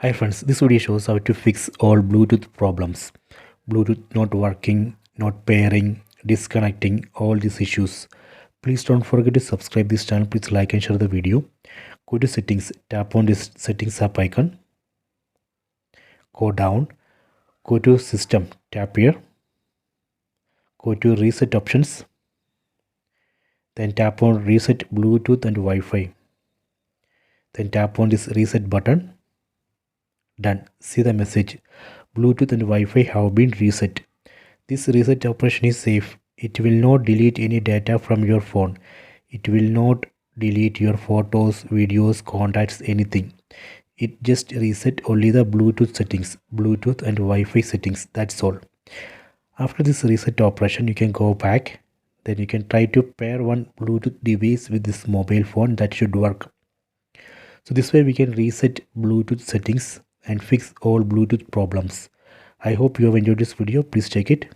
Hi friends, this video shows how to fix all Bluetooth problems. Bluetooth not working, not pairing, disconnecting, all these issues. Please don't forget to subscribe this channel. Please like and share the video. Go to settings, tap on this settings app icon. Go down, go to system, tap here. Go to reset options. Then tap on reset Bluetooth and Wi-Fi. Then tap on this reset button. Done. See the message. Bluetooth and Wi-Fi have been reset. This reset operation is safe. It will not delete any data from your phone. It will not delete your photos, videos, contacts, anything. It just reset only the Bluetooth settings, Bluetooth and Wi-Fi settings. That's all. After this reset operation, you can go back. Then you can try to pair one Bluetooth device with this mobile phone. That should work. So this way we can reset Bluetooth settings and fix all Bluetooth problems. I hope you have enjoyed this video. Please check it.